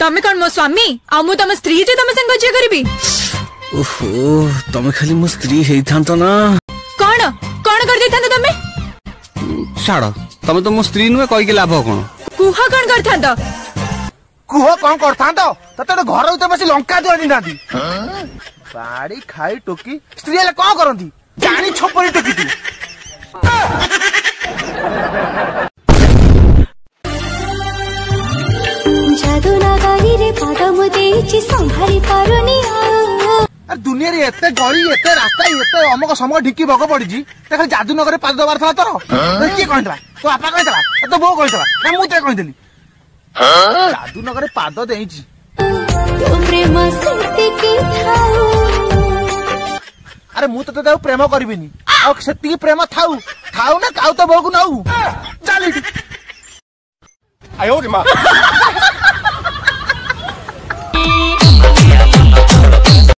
तमे कौन मो स्वामी आ मु तम स्त्री जे तम संग जे करबी। ओहो तमे खाली मो स्त्री हेई थांतो ना। कौन कौन कर दे थांतो तमे। छाड़ तमे तो मो स्त्री नुए कहि के लाभ कोन। कुहा कौन कर थांतो। कुह कौन कर थांतो तते घर उते बसी लंका दिया दिनांती बाड़ी खाई टोकी स्त्री ले कौन करंती जानी छपरी टोकी तू। जादू नगारी रे पाद मु देछि संभारी पारुनी। अरे दुनिया रे एते गली एते रास्ता एते अमक समक ढिकी भग पड़ी छी ते खाली जादू नगर पाद दबार था तोर के कहतला तो आपा कहतला तो बो कहतला ना मु ते कहतली जादू नगर पाद देई छी तो प्रेम सेते के थाऊ। अरे मु तो प्रेम करबिनी आ सेती प्रेम थाऊ थाऊ ना काऊ तो बो को नाऊ चल। आयो रे मां।